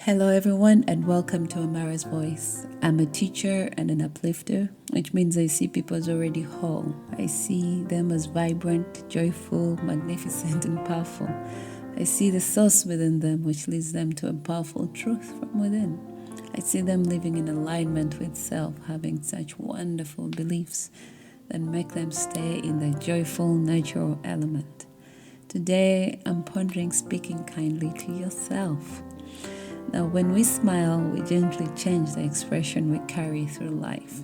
Hello, everyone, and welcome to Amara's Voice. I'm a teacher and an uplifter, which means I see people as already whole. I see them as vibrant, joyful, magnificent, and powerful. I see the source within them, which leads them to a powerful truth from within. I see them living in alignment with self, having such wonderful beliefs that make them stay in the joyful, natural element. Today, I'm pondering speaking kindly to yourself. Now, when we smile, we gently change the expression we carry through life.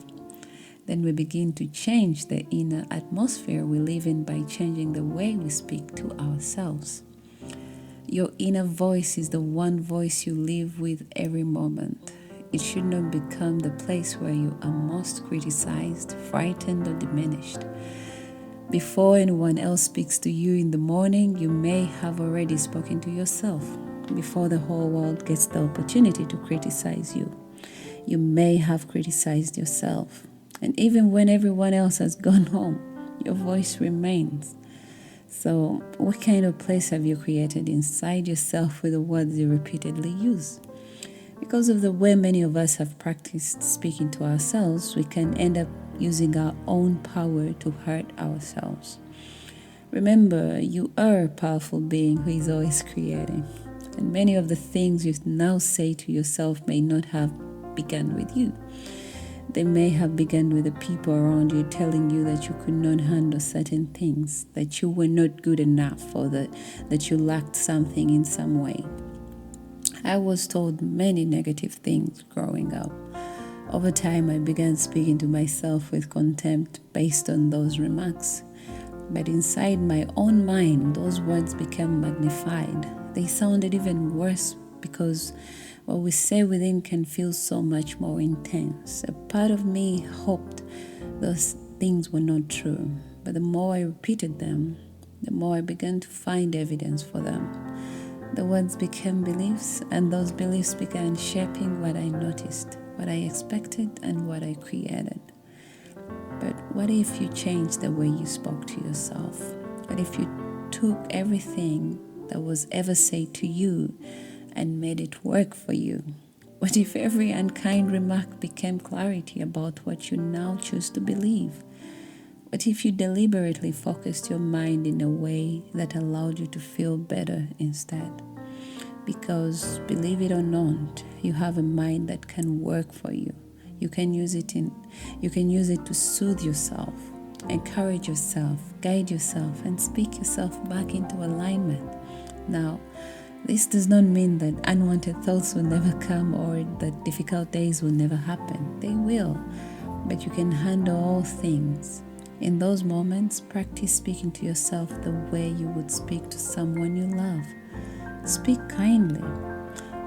Then we begin to change the inner atmosphere we live in by changing the way we speak to ourselves. Your inner voice is the one voice you live with every moment. It should not become the place where you are most criticized, frightened, or diminished. Before anyone else speaks to you in the morning, you may have already spoken to yourself. Before the whole world gets the opportunity to criticize you, you may have criticized yourself. And even when everyone else has gone home, your voice remains. So, what kind of place have you created inside yourself with the words you repeatedly use? Because of the way many of us have practiced speaking to ourselves, we can end up using our own power to hurt ourselves. Remember, you are a powerful being who is always creating. And many of the things you now say to yourself may not have begun with you. They may have begun with the people around you telling you that you could not handle certain things, that you were not good enough, or that you lacked something in some way. I was told many negative things growing up. Over time, I began speaking to myself with contempt based on those remarks. But inside my own mind, those words became magnified. They sounded even worse because what we say within can feel so much more intense. A part of me hoped those things were not true. But the more I repeated them, the more I began to find evidence for them. The words became beliefs, and those beliefs began shaping what I noticed, what I expected, and what I created. But what if you changed the way you spoke to yourself? What if you took everything that was ever said to you and made it work for you? What if every unkind remark became clarity about what you now choose to believe? What if you deliberately focused your mind in a way that allowed you to feel better instead? Because, believe it or not, you have a mind that can work for you. You can use it to soothe yourself, encourage yourself, guide yourself, and speak yourself back into alignment. Now, this does not mean that unwanted thoughts will never come or that difficult days will never happen. They will, but you can handle all things. In those moments, practice speaking to yourself the way you would speak to someone you love. Speak kindly.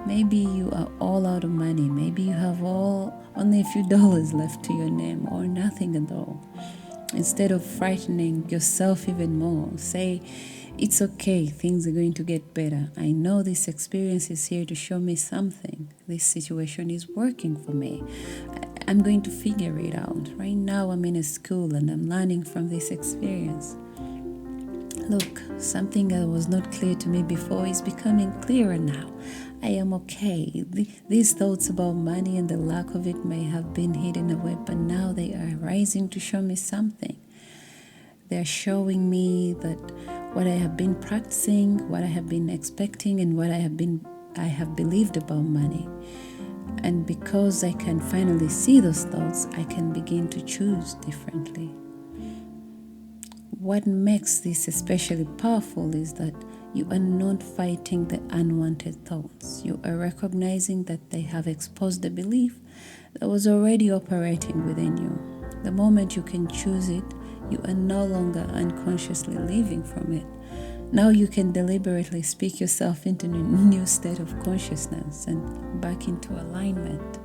Maybe you are all out of money. Maybe you have only a few dollars left to your name or nothing at all. Instead of frightening yourself even more, say, "It's okay, things are going to get better. I know this experience is here to show me something. This situation is working for me. I'm going to figure it out. Right now I'm in a school and I'm learning from this experience. Look, something that was not clear to me before is becoming clearer now. I am okay. These thoughts about money and the lack of it may have been hidden away, but now they are rising to show me something. They're showing me that what I have been practicing, what I have been expecting, and what I have believed about money. And because I can finally see those thoughts, I can begin to choose differently." What makes this especially powerful is that you are not fighting the unwanted thoughts. You are recognizing that they have exposed a belief that was already operating within you. The moment you can choose it, you are no longer unconsciously living from it. Now you can deliberately speak yourself into a new state of consciousness and back into alignment.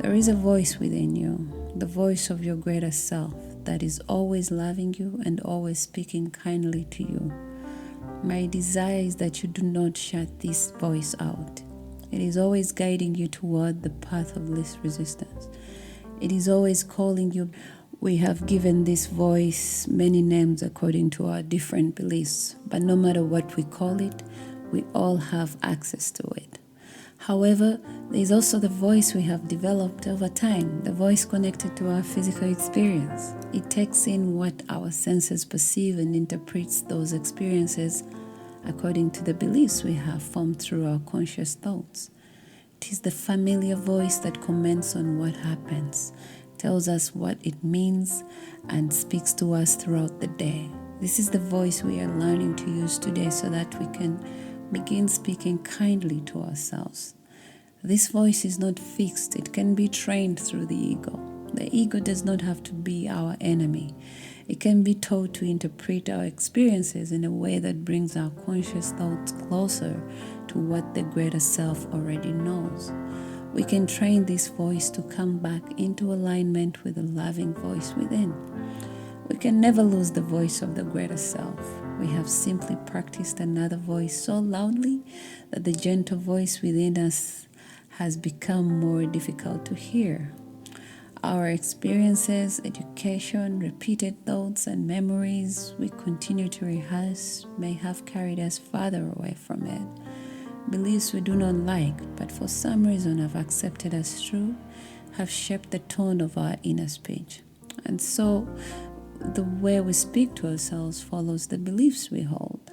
There is a voice within you, the voice of your greater self, that is always loving you and always speaking kindly to you. My desire is that you do not shut this voice out. It is always guiding you toward the path of least resistance. It is always calling you. We have given this voice many names according to our different beliefs, but no matter what we call it, we all have access to it. However, there is also the voice we have developed over time, the voice connected to our physical experience. It takes in what our senses perceive and interprets those experiences according to the beliefs we have formed through our conscious thoughts. It is the familiar voice that comments on what happens, tells us what it means, and speaks to us throughout the day. This is the voice we are learning to use today so that we can begin speaking kindly to ourselves. This voice is not fixed. It can be trained through the ego. The ego does not have to be our enemy. It can be taught to interpret our experiences in a way that brings our conscious thoughts closer to what the greater self already knows. We can train this voice to come back into alignment with the loving voice within. We can never lose the voice of the greater self. We have simply practiced another voice so loudly that the gentle voice within us has become more difficult to hear. Our experiences, education, repeated thoughts, and memories we continue to rehearse may have carried us farther away from it. Beliefs we do not like, but for some reason have accepted as true, have shaped the tone of our inner speech. And so, the way we speak to ourselves follows the beliefs we hold.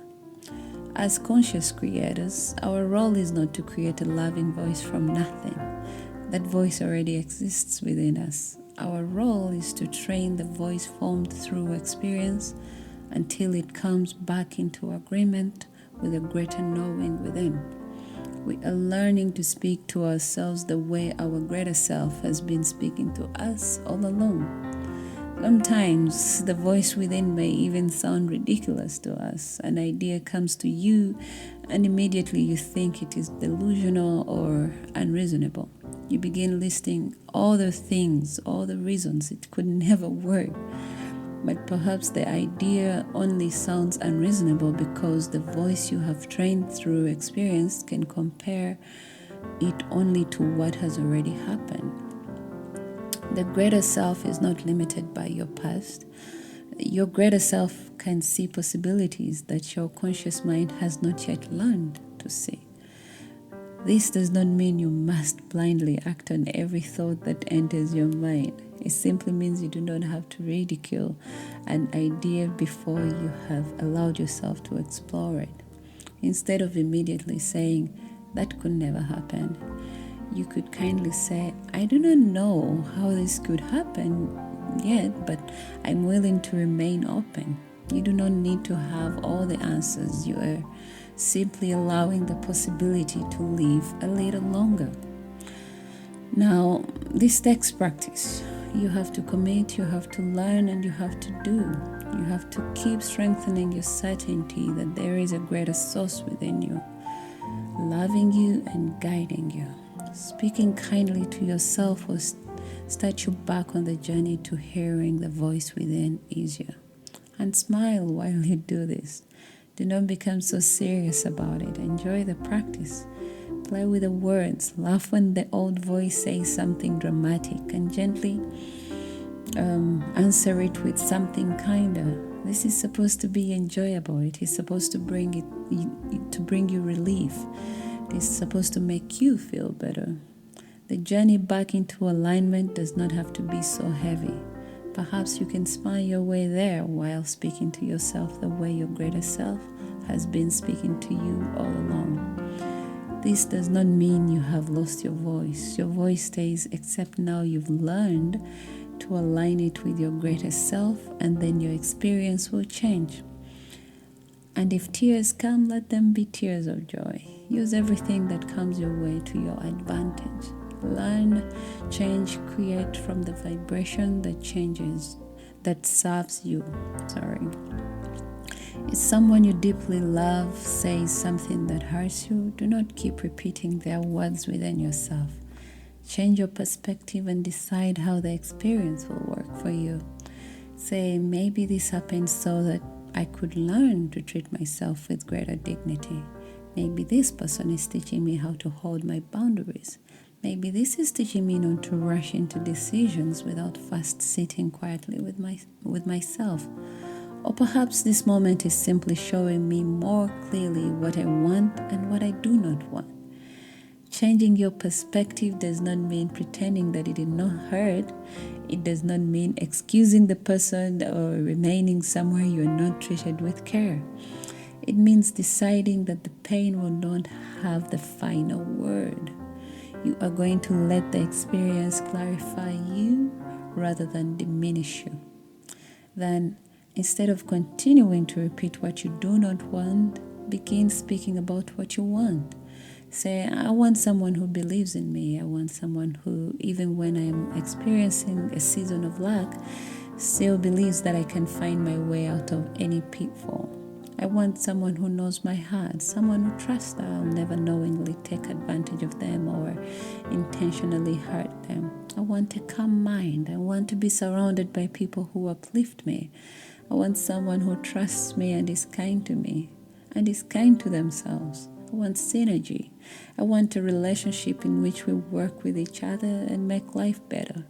As conscious creators, our role is not to create a loving voice from nothing. That voice already exists within us. Our role is to train the voice formed through experience until it comes back into agreement with a greater knowing within. We are learning to speak to ourselves the way our greater self has been speaking to us all along. Sometimes the voice within may even sound ridiculous to us. An idea comes to you and immediately you think it is delusional or unreasonable. You begin listing all the things, all the reasons it could never work. But perhaps the idea only sounds unreasonable because the voice you have trained through experience can compare it only to what has already happened. The greater self is not limited by your past. Your greater self can see possibilities that your conscious mind has not yet learned to see. This does not mean you must blindly act on every thought that enters your mind. It simply means you do not have to ridicule an idea before you have allowed yourself to explore it. Instead of immediately saying, "That could never happen," you could kindly say, "I do not know how this could happen yet, but I'm willing to remain open." You do not need to have all the answers. You are simply allowing the possibility to live a little longer. Now, this takes practice. You have to commit, you have to learn, and you have to do. You have to keep strengthening your certainty that there is a greater source within you, loving you and guiding you. Speaking kindly to yourself will start you back on the journey to hearing the voice within easier. And smile while you do this. Do not become so serious about it. Enjoy the practice. Play with the words. Laugh when the old voice says something dramatic and gently answer it with something kinder. This is supposed to be enjoyable. It is supposed to bring you relief. It is supposed to make you feel better. The journey back into alignment does not have to be so heavy. Perhaps you can smile your way there while speaking to yourself the way your greater self has been speaking to you all along. This does not mean you have lost your voice. Your voice stays, except now you've learned to align it with your greater self, and then your experience will change. And if tears come, let them be tears of joy. Use everything that comes your way to your advantage. Learn, change, create from the vibration that serves you. If someone you deeply love says something that hurts you, do not keep repeating their words within yourself. Change your perspective and decide how the experience will work for you. Say, maybe this happened so that I could learn to treat myself with greater dignity. Maybe this person is teaching me how to hold my boundaries. Maybe this is teaching me not to rush into decisions without first sitting quietly with myself. Or perhaps this moment is simply showing me more clearly what I want and what I do not want. Changing your perspective does not mean pretending that it did not hurt. It does not mean excusing the person or remaining somewhere you are not treated with care. It means deciding that the pain will not have the final word. You are going to let the experience clarify you rather than diminish you. Then, instead of continuing to repeat what you do not want, begin speaking about what you want. Say, I want someone who believes in me. I want someone who, even when I'm experiencing a season of lack, still believes that I can find my way out of any pitfall. I want someone who knows my heart, someone who trusts that I'll never knowingly take advantage of them or intentionally hurt them. I want a calm mind. I want to be surrounded by people who uplift me. I want someone who trusts me and is kind to me and is kind to themselves. I want synergy. I want a relationship in which we work with each other and make life better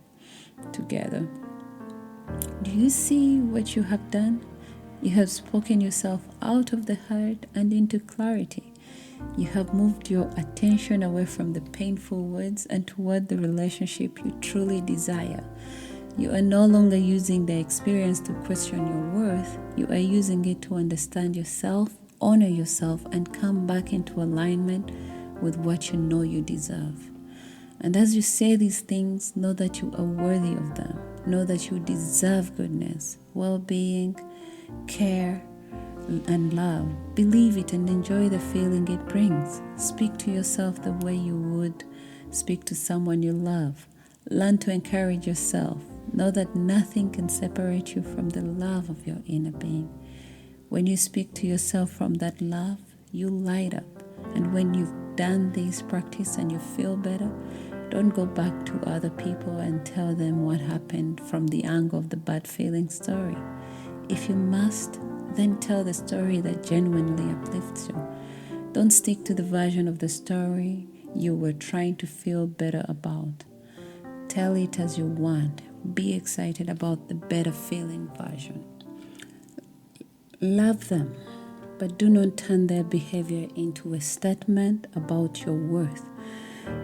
together. Do you see what you have done? You have spoken yourself out of the hurt and into clarity. You have moved your attention away from the painful words and toward the relationship you truly desire. You are no longer using the experience to question your worth. You are using it to understand yourself, honor yourself, and come back into alignment with what you know you deserve. And as you say these things, know that you are worthy of them. Know that you deserve goodness, well-being, care, and love. Believe it and enjoy the feeling it brings. Speak to yourself the way you would speak to someone you love. Learn to encourage yourself. Know that nothing can separate you from the love of your inner being. When you speak to yourself from that love, you light up. And when you've done this practice and you feel better, don't go back to other people and tell them what happened from the angle of the bad feeling story. If you must, then tell the story that genuinely uplifts you. Don't stick to the version of the story you were trying to feel better about. Tell it as you want. Be excited about the better feeling version. Love them, but do not turn their behavior into a statement about your worth.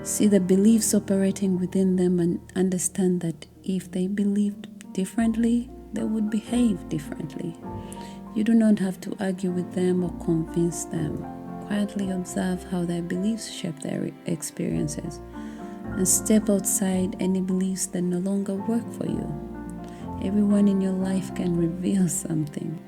See the beliefs operating within them and understand that if they believed differently, they would behave differently. You do not have to argue with them or convince them. Quietly observe how their beliefs shape their experiences and step outside any beliefs that no longer work for you. Everyone in your life can reveal something.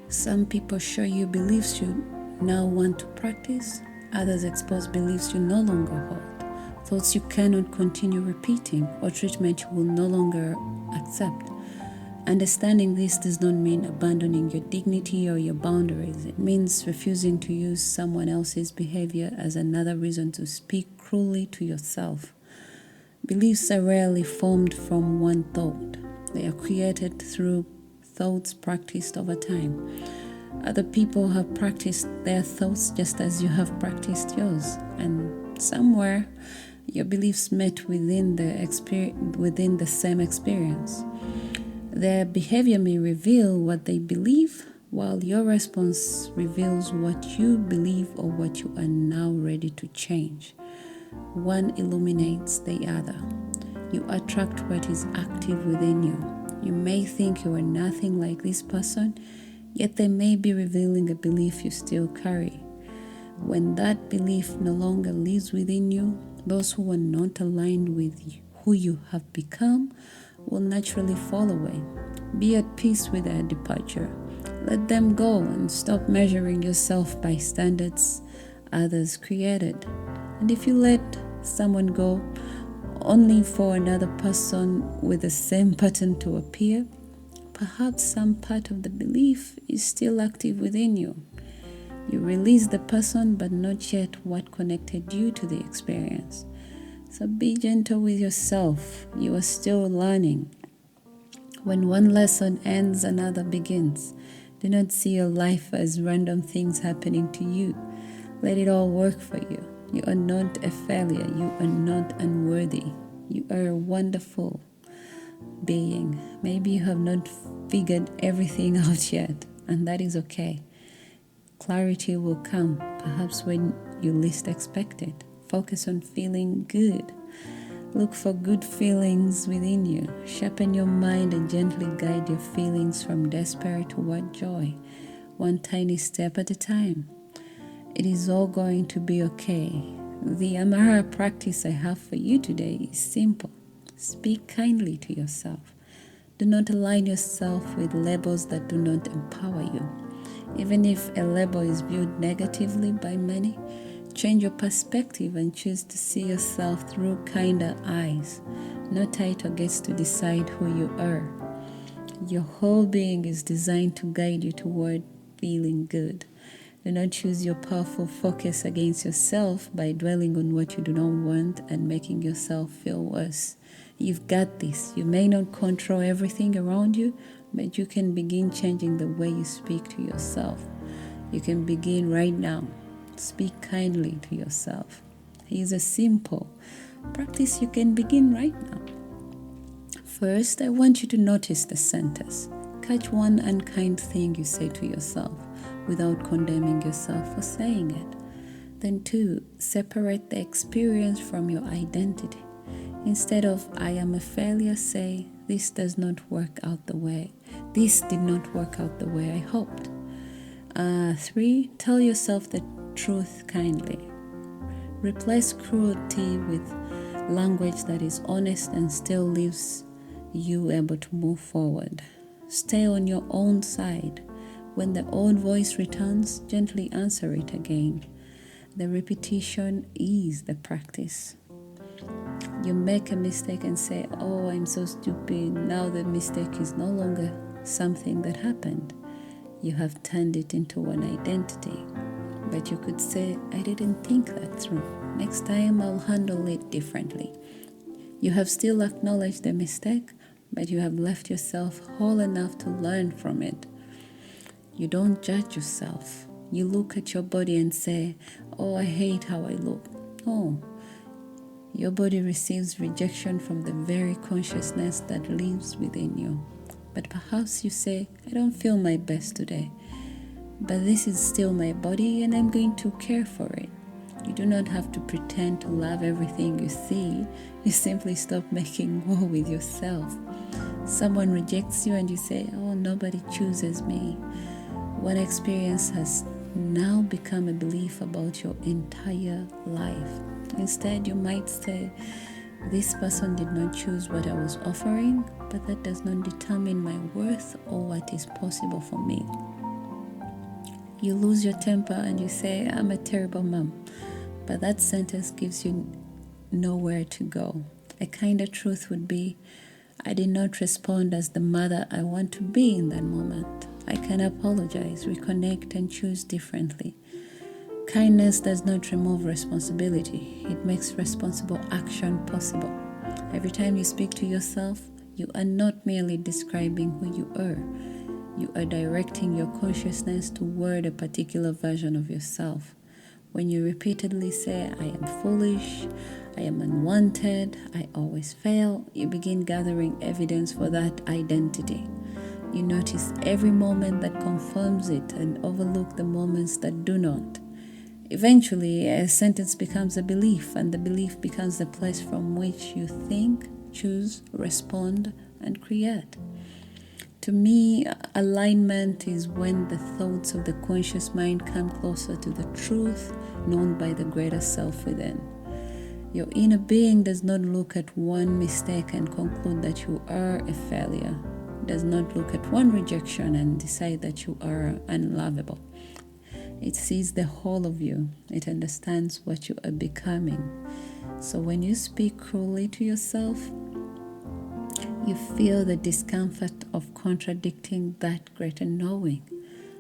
Some people show you beliefs you now want to practice. Others expose beliefs you no longer hold, thoughts you cannot continue repeating, or treatment you will no longer accept. Understanding this does not mean abandoning your dignity or your boundaries. It means refusing to use someone else's behavior as another reason to speak cruelly to yourself. Beliefs are rarely formed from one thought. They are created through thoughts practiced over time. Other people have practiced their thoughts just as you have practiced yours, and somewhere your beliefs met within the same experience. Their behavior may reveal what they believe, while your response reveals what you believe or what you are now ready to change. One illuminates the other. You attract what is active within you. You may think you are nothing like this person, yet they may be revealing a belief you still carry. When that belief no longer lives within you, those who are not aligned with who you have become will naturally fall away. Be at peace with their departure. Let them go and stop measuring yourself by standards others created. And if you let someone go only for another person with the same pattern to appear, perhaps some part of the belief is still active within you. You release the person, but not yet what connected you to the experience. So be gentle with yourself. You are still learning. When one lesson ends, another begins. Do not see your life as random things happening to you. Let it all work for you. You are not a failure. You are not unworthy. You are a wonderful being. Maybe you have not figured everything out yet, and that is okay. Clarity will come, perhaps when you least expect it. Focus on feeling good. Look for good feelings within you. Sharpen your mind and gently guide your feelings from despair toward joy, one tiny step at a time. It is all going to be okay. The Amara practice I have for you today is simple. Speak kindly to yourself. Do not align yourself with labels that do not empower you. Even if a label is viewed negatively by many, change your perspective and choose to see yourself through kinder eyes. No title gets to decide who you are. Your whole being is designed to guide you toward feeling good. Do not choose your powerful focus against yourself by dwelling on what you do not want and making yourself feel worse. You've got this. You may not control everything around you, but you can begin changing the way you speak to yourself. You can begin right now. Speak kindly to yourself. Here's a simple practice you can begin right now. First, I want you to notice the sentence. Catch one unkind thing you say to yourself without condemning yourself for saying it. Then 2, separate the experience from your identity. Instead of I am a failure, say this did not work out the way I hoped. 3, tell yourself the truth kindly. Replace cruelty with language that is honest and still leaves you able to move forward. Stay on your own side. When the old voice returns, gently answer it again. The repetition is the practice. You make a mistake and say, oh, I'm so stupid. Now the mistake is no longer something that happened. You have turned it into an identity. But you could say, I didn't think that through. Next time I'll handle it differently. You have still acknowledged the mistake, but you have left yourself whole enough to learn from it. You don't judge yourself. You look at your body and say, oh, I hate how I look. Oh, your body receives rejection from the very consciousness that lives within you. But perhaps you say, I don't feel my best today. But this is still my body and I'm going to care for it. You do not have to pretend to love everything you see. You simply stop making war with yourself. Someone rejects you and you say, oh, nobody chooses me. One experience has now become a belief about your entire life. Instead, you might say, this person did not choose what I was offering, but that does not determine my worth or what is possible for me. You lose your temper and you say, I'm a terrible mom. But that sentence gives you nowhere to go. A kinder truth would be, I did not respond as the mother I want to be in that moment. I can apologize, reconnect, and choose differently. Kindness does not remove responsibility. It makes responsible action possible. Every time you speak to yourself, you are not merely describing who you are. You are directing your consciousness toward a particular version of yourself. When you repeatedly say, I am foolish, I am unwanted, I always fail, you begin gathering evidence for that identity. You notice every moment that confirms it and overlook the moments that do not. Eventually, a sentence becomes a belief, and the belief becomes the place from which you think, choose, respond, and create. To me, alignment is when the thoughts of the conscious mind come closer to the truth known by the greater self within. Your inner being does not look at one mistake and conclude that you are a failure. It does not look at one rejection and decide that you are unlovable. It sees the whole of you. It understands what you are becoming. So when you speak cruelly to yourself, you feel the discomfort of contradicting that greater knowing.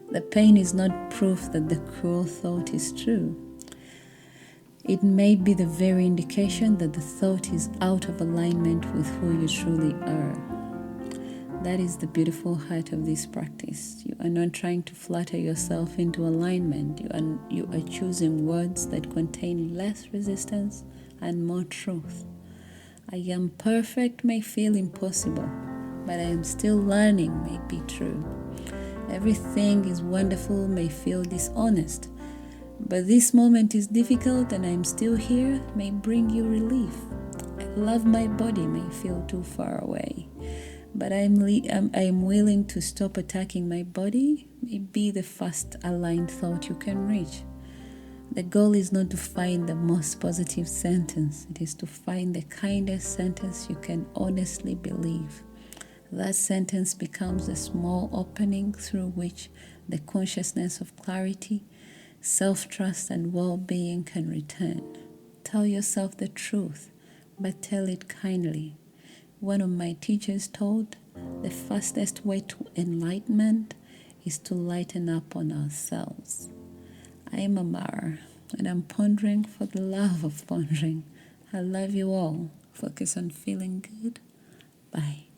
The pain is not proof that the cruel thought is true. It may be the very indication that the thought is out of alignment with who you truly are. That is the beautiful heart of this practice. You are not trying to flatter yourself into alignment. You are choosing words that contain less resistance and more truth. I am perfect may feel impossible, but I am still learning may be true. Everything is wonderful may feel dishonest, But this moment is difficult and I'm still here may bring you relief. I love my body may feel too far away. But I'm willing to stop attacking my body. May be the first aligned thought you can reach. The goal is not to find the most positive sentence. It is to find the kindest sentence you can honestly believe. That sentence becomes a small opening through which the consciousness of clarity, self-trust, and well-being can return. Tell yourself the truth, but tell it kindly. One of my teachers told, the fastest way to enlightenment is to lighten up on ourselves. I am Amara, and I'm pondering for the love of pondering. I love you all. Focus on feeling good. Bye.